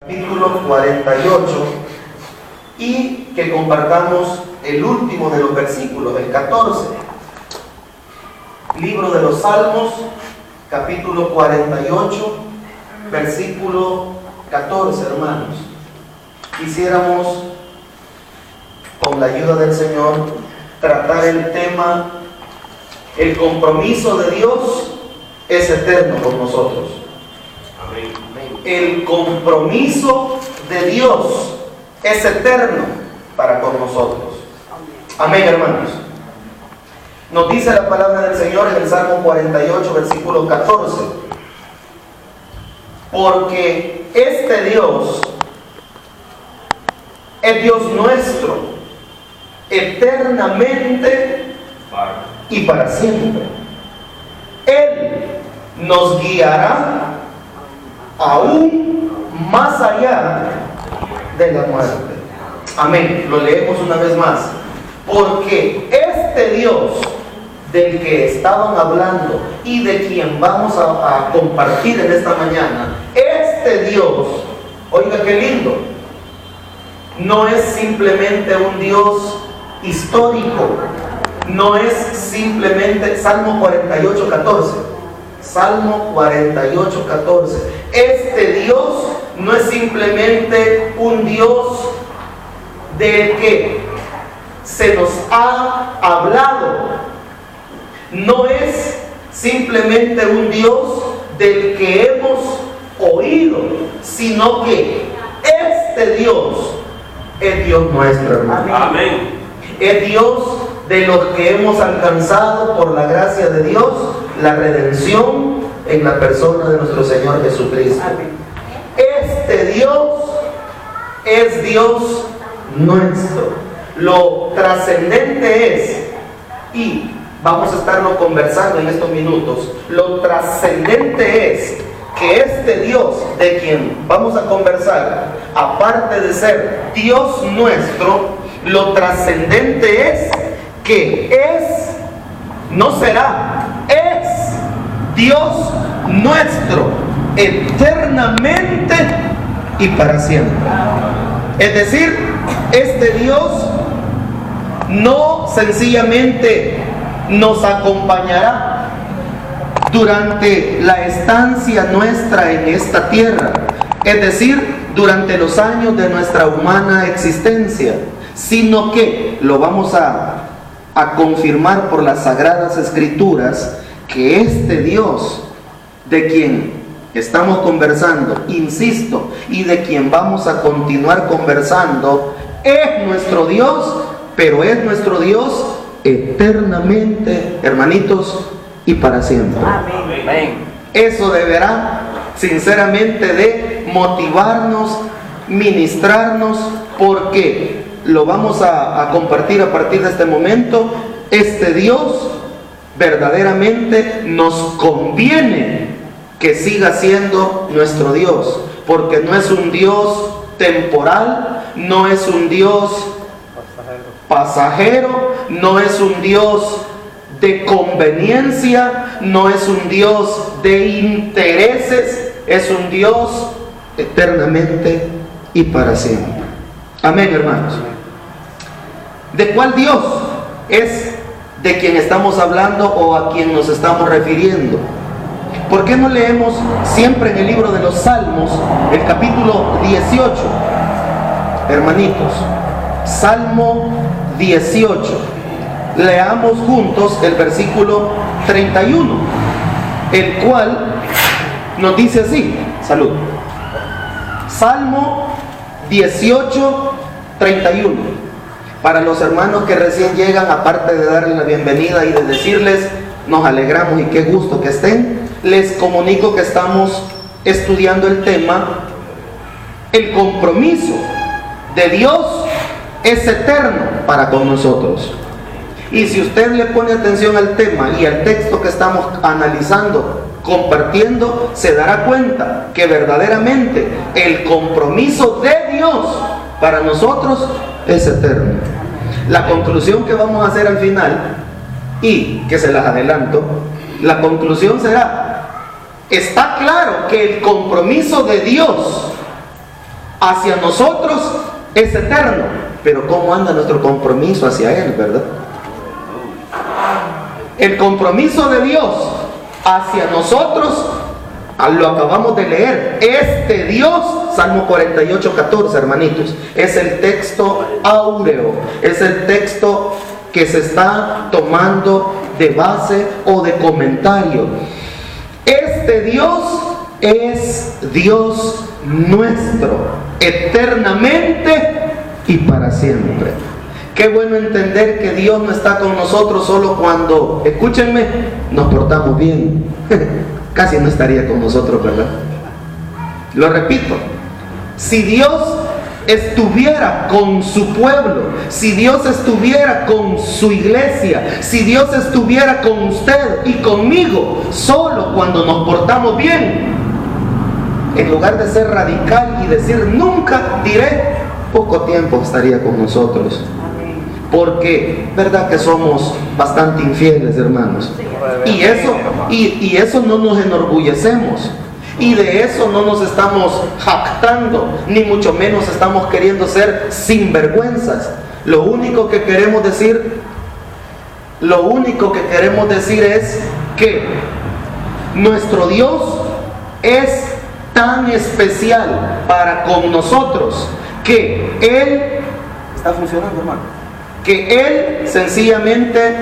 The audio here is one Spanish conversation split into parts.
Capítulo 48, y que compartamos el último de los versículos, el 14. Libro de los Salmos, capítulo 48, versículo 14, hermanos. Quisiéramos, con la ayuda del Señor, tratar el tema: el compromiso de Dios es eterno con nosotros. Amén. El compromiso de Dios es eterno para con nosotros. Amén, hermanos. Nos dice la palabra del Señor en el Salmo 48, versículo 14: porque este Dios es Dios nuestro, eternamente y para siempre. Él nos guiará aún más allá de la muerte. Amén. Lo leemos una vez más. Porque este Dios del que estaban hablando y de quien vamos a compartir en esta mañana, este Dios, oiga qué lindo, no es simplemente un Dios histórico, no es simplemente Salmo 48, 14. Salmo 48, 14. Este Dios no es simplemente un Dios del que se nos ha hablado, no es simplemente un Dios del que hemos oído, sino que este Dios es Dios nuestro, hermano. Amén. Es Dios de los que hemos alcanzado por la gracia de Dios la redención en la persona de nuestro Señor Jesucristo. Amén. Este Dios es Dios nuestro. Lo trascendente es, y vamos a estarlo conversando en estos minutos, lo trascendente es que este Dios de quien vamos a conversar, aparte de ser Dios nuestro, lo trascendente es que es, no será, es Dios nuestro eternamente y para siempre. Es decir, este Dios no sencillamente nos acompañará durante la estancia nuestra en esta tierra, es decir, durante los años de nuestra humana existencia, sino que lo vamos a confirmar por las Sagradas Escrituras, que este Dios de quien estamos conversando, insisto, y de quien vamos a continuar conversando, es nuestro Dios, pero es nuestro Dios eternamente, hermanitos, y para siempre. Amén. Eso deberá sinceramente de motivarnos, ministrarnos, porque lo vamos a compartir a partir de este momento. Este Dios verdaderamente nos conviene que siga siendo nuestro Dios, porque no es un Dios temporal, no es un Dios pasajero, no es un Dios de conveniencia, no es un Dios de intereses, es un Dios eternamente y para siempre. Amén, hermanos. ¿De cuál Dios es de quien estamos hablando o a quien nos estamos refiriendo? ¿Por qué no leemos siempre en el libro de los Salmos, el capítulo 18? Hermanitos, Salmo 18. Leamos juntos el versículo 31, el cual nos dice así. Salud. Salmo 18, 31. Para los hermanos que recién llegan, aparte de darles la bienvenida y de decirles nos alegramos y qué gusto que estén, les comunico que estamos estudiando el tema: el compromiso de Dios es eterno para con nosotros. Y si usted le pone atención al tema y al texto que estamos analizando, compartiendo, se dará cuenta que verdaderamente el compromiso de Dios para nosotros es eterno. La conclusión que vamos a hacer al final, y que se las adelanto, la conclusión será: está claro que el compromiso de Dios hacia nosotros es eterno, pero ¿cómo anda nuestro compromiso hacia Él, verdad? El compromiso de Dios hacia nosotros, lo acabamos de leer. Este Dios, Salmo 48:14, hermanitos, es el texto áureo, es el texto que se está tomando de base o de comentario. Este Dios es Dios nuestro, eternamente y para siempre. Qué bueno entender que Dios no está con nosotros solo cuando, escúchenme, nos portamos bien. Casi no estaría con nosotros, ¿verdad? Lo repito, si Dios estuviera con su pueblo, si Dios estuviera con su iglesia, si Dios estuviera con usted y conmigo solo cuando nos portamos bien, en lugar de ser radical y decir nunca diré, poco tiempo estaría con nosotros. Porque, verdad que somos bastante infieles, hermanos. Y eso no nos enorgullecemos. Y de eso no nos estamos jactando, ni mucho menos estamos queriendo ser sinvergüenzas. Lo único que queremos decir es que nuestro Dios es tan especial para con nosotros que Él está funcionando, hermano. Que Él sencillamente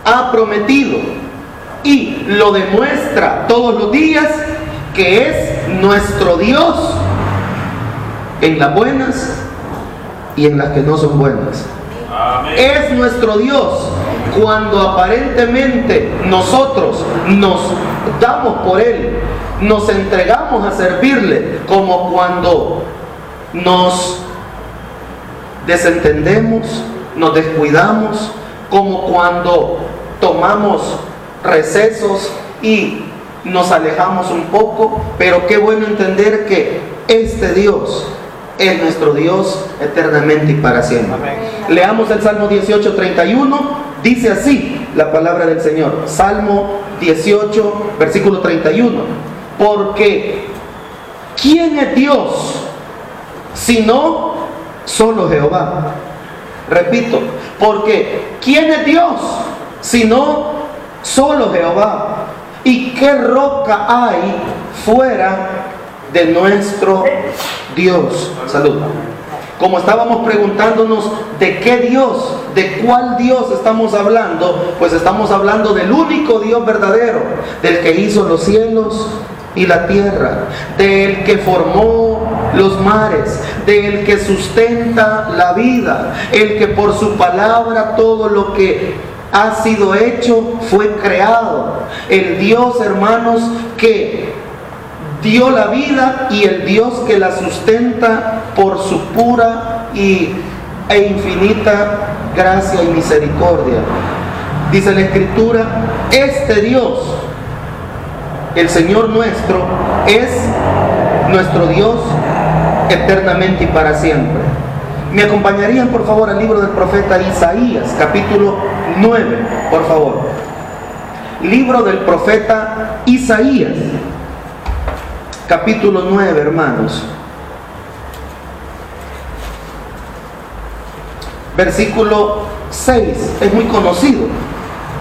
ha prometido y lo demuestra todos los días que es nuestro Dios en las buenas y en las que no son buenas. Amén. Es nuestro Dios cuando aparentemente nosotros nos damos por Él, nos entregamos a servirle, como cuando nos desentendemos, nos descuidamos, como cuando tomamos recesos y nos alejamos un poco. Pero qué bueno entender que este Dios es nuestro Dios eternamente y para siempre. Amén. Leamos el Salmo 18:31, dice así la palabra del Señor. Salmo 18, versículo 31. Porque ¿quién es Dios sino solo Jehová? Repito, porque ¿quién es Dios sino solo Jehová? ¿Y qué roca hay fuera de nuestro Dios? Salud. Como estábamos preguntándonos de qué Dios, de cuál Dios estamos hablando, pues estamos hablando del único Dios verdadero, del que hizo los cielos y la tierra, del que formó los mares, del que sustenta la vida, el que por su palabra todo lo que ha sido hecho fue creado. El Dios, hermanos, que dio la vida y el Dios que la sustenta por su pura e infinita gracia y misericordia. Dice la Escritura, este Dios, el Señor nuestro, es nuestro Dios eternamente y para siempre. ¿Me acompañarían por favor al libro del profeta Isaías, capítulo 9, por favor? Libro del profeta Isaías, capítulo 9, hermanos. Versículo 6, es muy conocido.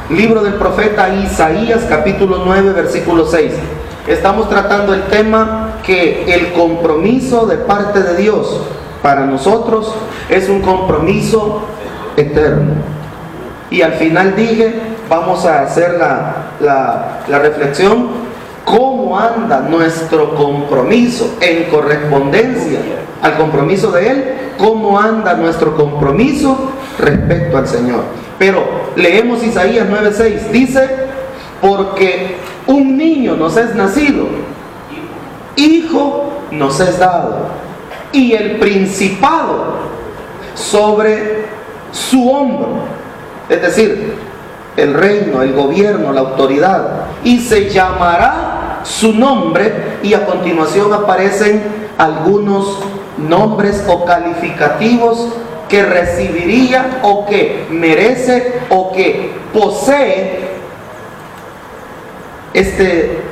Libro del profeta Isaías, capítulo 9, versículo 6. Estamos tratando el tema que el compromiso de parte de Dios para nosotros es un compromiso eterno. Y al final dije, vamos a hacer la reflexión, cómo anda nuestro compromiso en correspondencia al compromiso de Él, cómo anda nuestro compromiso respecto al Señor. Pero leemos Isaías 9:6, dice, porque un niño nos es nacido, hijo nos es dado, y el principado sobre su hombro, es decir, el reino, el gobierno, la autoridad, y se llamará su nombre. Y a continuación aparecen algunos nombres o calificativos que recibiría o que merece o que posee este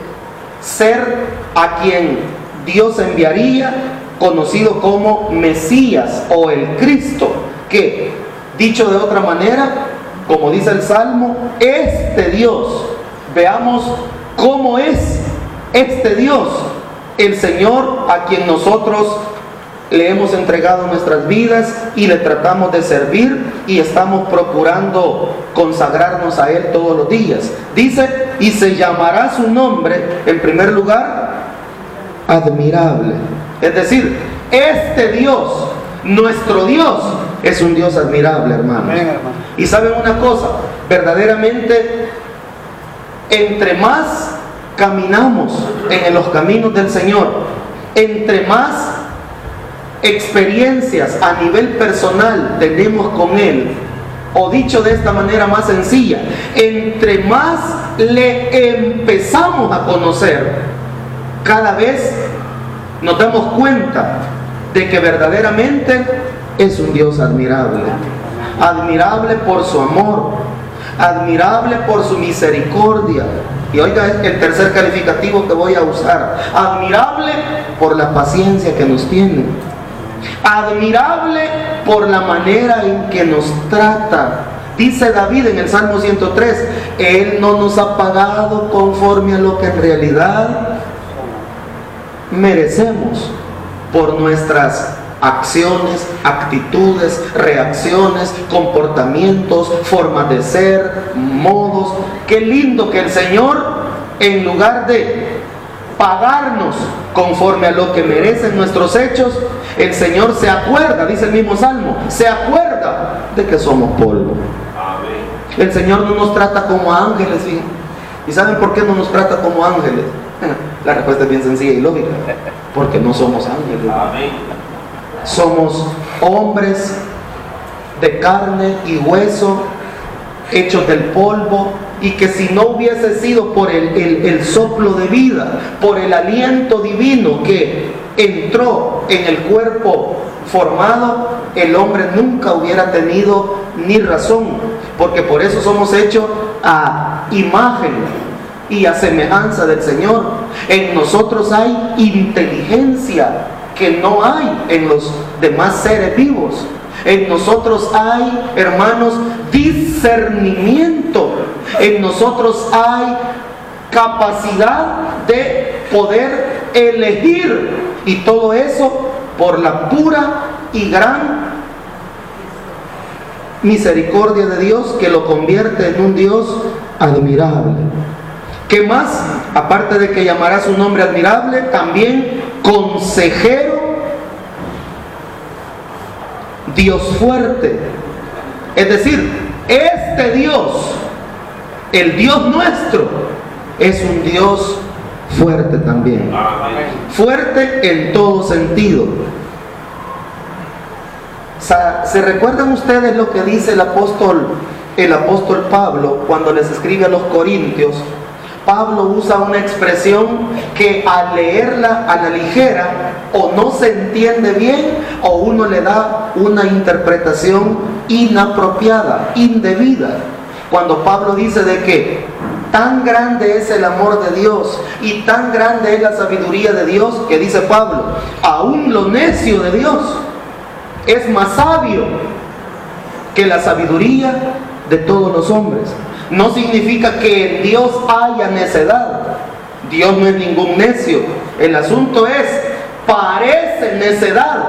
ser a quien Dios enviaría, conocido como Mesías o el Cristo, que, dicho de otra manera, como dice el Salmo, este Dios. Veamos cómo es este Dios, el Señor a quien nosotros le hemos entregado nuestras vidas y le tratamos de servir y estamos procurando consagrarnos a Él todos los días. Dice, y se llamará su nombre, en primer lugar, admirable. Es decir, este Dios, nuestro Dios, es un Dios admirable, hermanos. Y saben una cosa, verdaderamente, entre más caminamos en los caminos del Señor, entre más experiencias a nivel personal tenemos con Él, o dicho de esta manera más sencilla, entre más le empezamos a conocer, cada vez nos damos cuenta de que verdaderamente es un Dios admirable. Admirable por su amor, admirable por su misericordia. Y oiga el tercer calificativo que voy a usar: admirable por la paciencia que nos tiene, admirable por la manera en que nos trata. Dice David en el Salmo 103, Él no nos ha pagado conforme a lo que en realidad merecemos por nuestras acciones, actitudes, reacciones, comportamientos, formas de ser, modos. Qué lindo que el Señor, en lugar de pagarnos conforme a lo que merecen nuestros hechos, el Señor se acuerda, dice el mismo Salmo, se acuerda de que somos polvo. El Señor no nos trata como ángeles, ¿sí? ¿Y saben por qué no nos trata como ángeles? La respuesta es bien sencilla y lógica: porque no somos ángeles. Somos hombres de carne y hueso, hechos del polvo, y que si no hubiese sido por el soplo de vida, por el aliento divino que entró en el cuerpo formado, el hombre nunca hubiera tenido ni razón, porque por eso somos hechos a imagen y a semejanza del Señor. En nosotros hay inteligencia que no hay en los demás seres vivos. En nosotros hay, hermanos, discernimiento. En nosotros hay capacidad de poder elegir, y todo eso por la pura y gran misericordia de Dios, que lo convierte en un Dios admirable. ¿Qué más? Aparte de que llamará su nombre admirable, también consejero, Dios fuerte. Es decir, este Dios, el Dios nuestro, es un Dios fuerte también. Fuerte en todo sentido. ¿Se recuerdan ustedes lo que dice el apóstol Pablo cuando les escribe a los Corintios? Pablo usa una expresión que al leerla a la ligera o no se entiende bien, o uno le da una interpretación inapropiada, indebida. Cuando Pablo dice de que tan grande es el amor de Dios y tan grande es la sabiduría de Dios, que dice Pablo, aún lo necio de Dios es más sabio que la sabiduría de todos los hombres. No significa que en Dios haya necedad. Dios no es ningún necio. El asunto es, parece necedad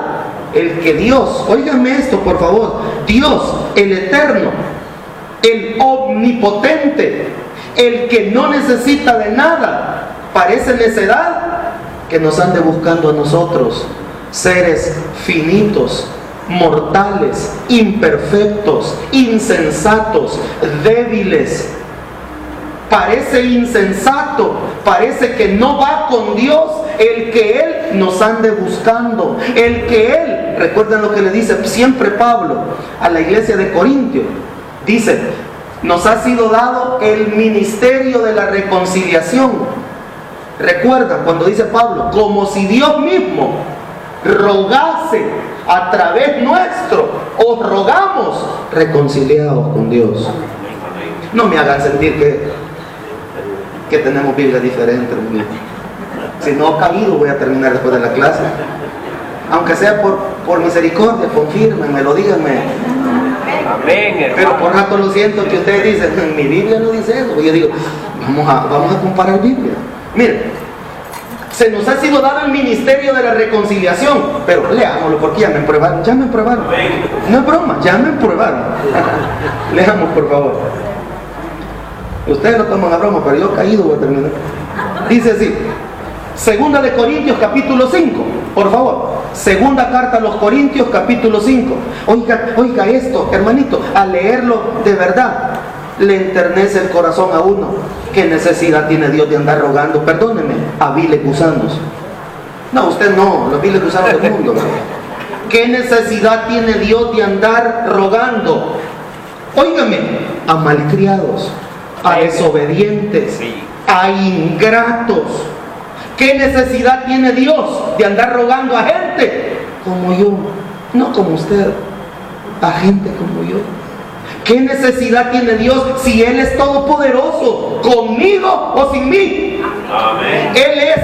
el que Dios, óigame esto por favor, Dios, el eterno, el omnipotente, el que no necesita de nada, parece necedad que nos ande buscando a nosotros, seres finitos, mortales, imperfectos, insensatos, débiles. Parece insensato, parece que no va con Dios el que Él nos ande buscando, el que Él, recuerden lo que le dice siempre Pablo a la iglesia de Corintio, dice, nos ha sido dado el ministerio de la reconciliación. Recuerdan cuando dice Pablo, como si Dios mismo rogase a través nuestro, os rogamos, reconciliados con Dios. No me hagan sentir que que tenemos Biblia diferente, hermano. Si no caído, voy a terminar después de la clase. Aunque sea por misericordia, confírmenmelo, díganme. Amén, Pero por rato lo siento que ustedes dicen, mi Biblia no dice eso. Yo digo, vamos a comparar Biblia. Miren, se nos ha sido dado el ministerio de la reconciliación, pero leámoslo porque ya me pruebaron. No es broma, ya me pruebaron. Leamos, por favor. Ustedes lo toman a broma, pero yo caído voy a terminar. Dice así, Segunda de Corintios capítulo 5, por favor. Segunda carta a los Corintios capítulo 5. Oiga esto, hermanito, al leerlo de verdad, le enternece el corazón a uno. ¿Qué necesidad tiene Dios de andar rogando? Perdóneme, a viles gusanos. No, usted no, los viles gusanos del mundo. ¿Qué necesidad tiene Dios de andar rogando? Óigame, a malcriados, a desobedientes, a ingratos. ¿Qué necesidad tiene Dios de andar rogando a gente como yo? No como usted, a gente como yo. ¿Qué necesidad tiene Dios si Él es todopoderoso, conmigo o sin mí? Amén. Él es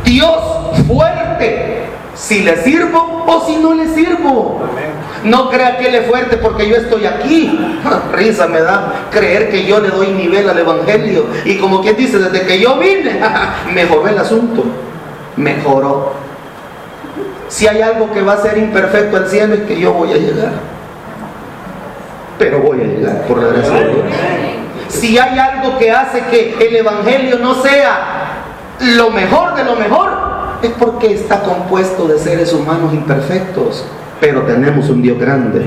Dios fuerte, si le sirvo o si no le sirvo. Amén. No crea que Él es fuerte porque yo estoy aquí. Risa me da creer que yo le doy nivel al Evangelio. Y como quien dice, desde que yo vine, mejoró el asunto. Mejoró. Si hay algo que va a ser imperfecto al cielo es que yo voy a llegar. Pero voy a llegar por la gracia de Dios. Si hay algo que hace que el Evangelio no sea lo mejor de lo mejor, es porque está compuesto de seres humanos imperfectos. Pero tenemos un Dios grande.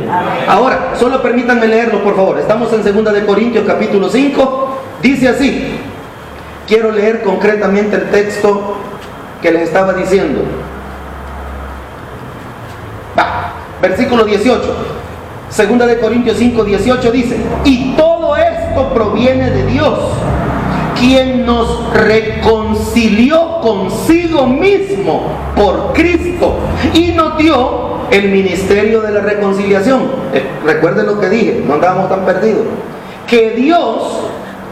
Ahora, solo permítanme leerlo, por favor. Estamos en 2 de Corintios capítulo 5. Dice así. Quiero leer concretamente el texto que les estaba diciendo. Versículo 18. 2 de Corintios 5, 18 dice: y todo esto proviene de Dios, quien nos reconcilió consigo mismo por Cristo y nos dio el ministerio de la reconciliación. Recuerden lo que dije, no andábamos tan perdidos. Que Dios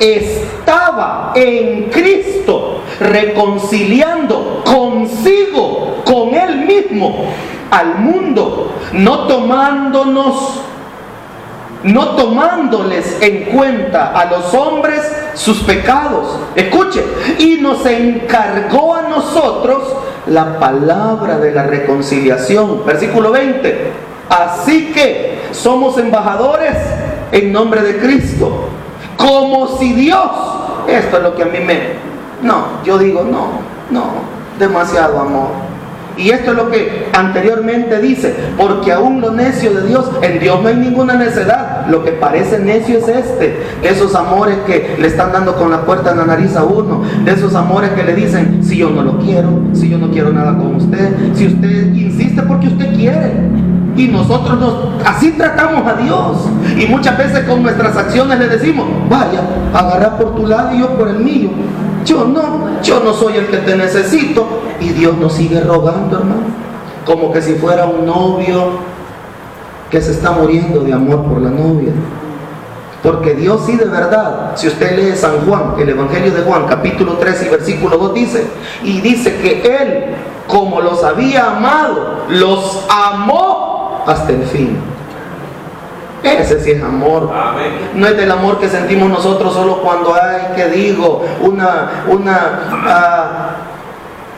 estaba en Cristo reconciliando consigo, con Él mismo, al mundo, no tomándoles en cuenta a los hombres sus pecados. Escuche, y nos encargó a nosotros la palabra de la reconciliación. Versículo 20. Así que somos embajadores en nombre de Cristo, como si Dios, esto es lo que a mí yo digo no, demasiado amor. Y esto es lo que anteriormente dice, porque aún lo necio de Dios, en Dios no hay ninguna necedad. Lo que parece necio es de esos amores que le están dando con la puerta en la nariz a uno, de esos amores que le dicen, si yo no lo quiero, si yo no quiero nada con usted, si usted insiste porque usted quiere. Y nosotros así tratamos a Dios. Y muchas veces con nuestras acciones le decimos, vaya, agarra por tu lado y yo por el mío. Yo no soy el que te necesito. Y Dios nos sigue rogando, hermano, como que si fuera un novio que se está muriendo de amor por la novia. Porque Dios sí, de verdad, si usted lee San Juan, el Evangelio de Juan, capítulo 3 y versículo 2 dice que Él, como los había amado, los amó hasta el fin. Ese sí es amor. Amén. No es del amor que sentimos nosotros solo cuando hay,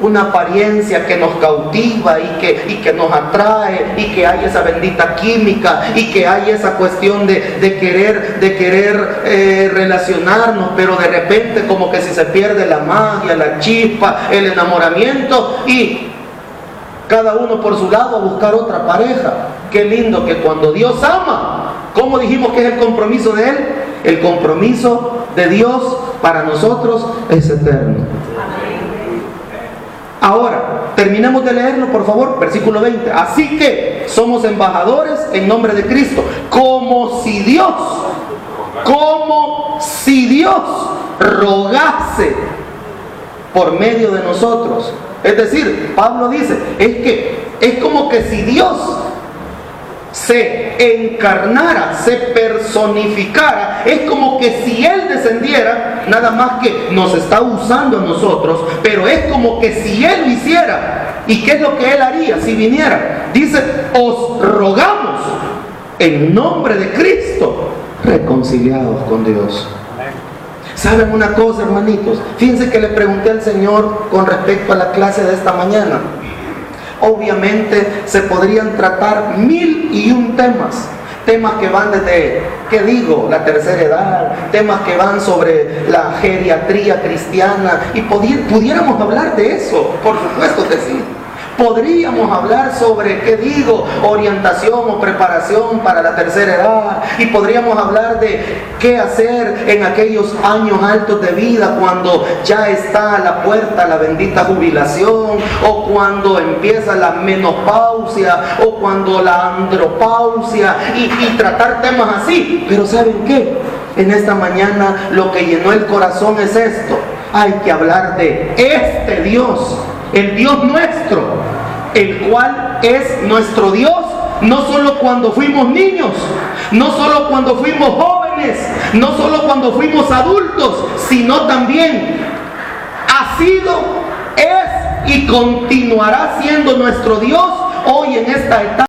una apariencia que nos cautiva y que nos atrae, y que hay esa bendita química, y que hay esa cuestión de querer relacionarnos, pero de repente como que si se pierde la magia, la chispa, el enamoramiento, y cada uno por su lado a buscar otra pareja. Qué lindo que cuando Dios ama, ¿cómo dijimos que es el compromiso de Él? El compromiso de Dios para nosotros es eterno. Ahora, terminemos de leerlo, por favor, versículo 20. Así que somos embajadores en nombre de Cristo, como si Dios rogase por medio de nosotros. Es decir, Pablo dice, es como que si Dios se encarnara, se personificara, es como que si Él descendiera, nada más que nos está usando a nosotros, pero es como que si Él lo hiciera. ¿Y qué es lo que Él haría si viniera? Dice, os rogamos en nombre de Cristo, reconciliados con Dios. ¿Saben una cosa, hermanitos? Fíjense que le pregunté al Señor con respecto a la clase de esta mañana. Obviamente se podrían tratar 1001 temas que van desde, ¿qué digo?, la tercera edad, temas que van sobre la geriatría cristiana, y pudiéramos hablar de eso, por supuesto que sí. Podríamos hablar sobre, ¿qué digo?, orientación o preparación para la tercera edad, y podríamos hablar de qué hacer en aquellos años altos de vida cuando ya está a la puerta la bendita jubilación, o cuando empieza la menopausia, o cuando la andropausia, y tratar temas así. Pero ¿saben qué? En esta mañana lo que llenó el corazón es esto: hay que hablar de este Dios, el Dios nuestro, el cual es nuestro Dios, no solo cuando fuimos niños, no solo cuando fuimos jóvenes, no solo cuando fuimos adultos, sino también ha sido, es y continuará siendo nuestro Dios hoy en esta etapa.